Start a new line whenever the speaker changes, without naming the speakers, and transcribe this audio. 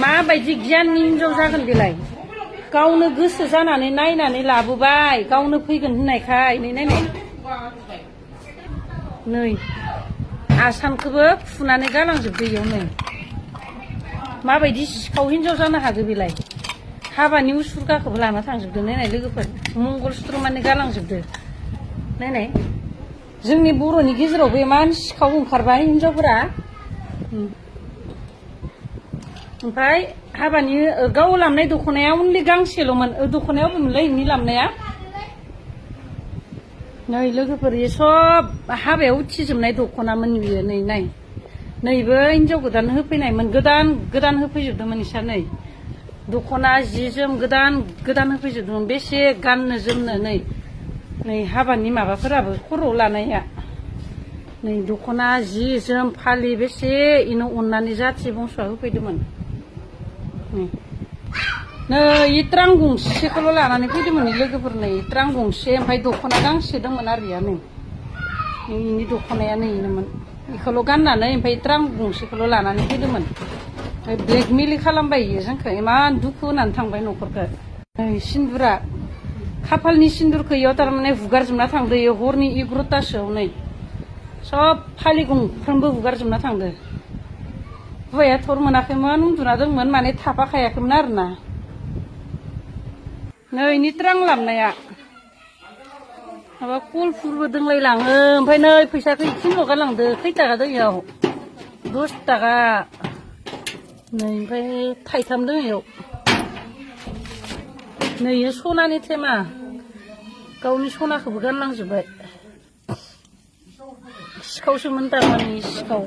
माबायदि गियाननि हिनजाव जागोन बेलाय गावनो गोसो जानानै नायनानै लाबोबाय गावनो फैगोन होननायखाय नै नायनाय नै आसानखौबो फुनानै गालांजोबदो इयाव नै माबायदि सिखाव हिनजाव जानो हागो बेलाय हाबानि उसुरगाखौबो लाना थांजोबदो नायनाय लोगोफोर मंगलसूत्र माने गालांजोबदो नायनाय जोंनि बर'नि गेजेरावबो इमान सिखाव ओंखारबाय हिनजावफोरा ओमफ्राय हाबानि गाव लामनाय दख'नाया अनलि गांसेल'मोन दख'नायाव मोनलाय इनि लामनाया नै लोगोफोर इयो सब हाबायाव उथिजोबनाय दख'नामोन बियो नै नाय नैबो हिनजाव गोदान होफैनायमोन गोदान गोदान होफैजोबदोंमोन इसा नै दख'ना जि जोम गोदान गोदान होफैजोबदोंमोन बेसे गाननो जोमनो नै नै हाबानि माबाफोराबो खर'आव लानाया नै दख'ना जि जोम फालि बेसे इनो अननानै जाथि बंस'आ होफैदोंमोन नै ट्रां गंसेखौल' लानानै फैदोंमोन लोगोफोर नै ट्रां गंसे ओमफ्राय दख'ना गांसे दंमोन आरो इया नै इनि दख'नाया नै इनोमोन इखौल' गाननानै ओमफ्राय ट्रां गंसेखौल' लानानै फैदोंमोन ओमफ्राय ब्लेकमेलि खालामबाय इयो जोंखौ इमान दुखु होनानै थांबाय न'खरखौ नै सिन्दुरा खाफालनि सिन्दुरखौ इयाव थारमाने हुगारजोबना थांदो इयो हरनि 11टासोआव नै सब फालि गंफ्रोमबो हुगारजोबना थांदो हौवाया थर मोनाखैमोन उन्दुना दंमोन माने थाफाखायाखैमोन आरोना नै इनि ट्रां लामनाया माबा कलफुरबो दोंलायलाङो ओमफ्राय नै फैसाखौ इखिनिल' गालांदो खै थाखा दं इयाव 10 थाखा नै ओमफ्राय थाइथाम दं इयाव नै इयो सनानि थेमा गावनि सनाखौबो गानलांजोब्बाय सिखावसोमोन थारमाने सिखाव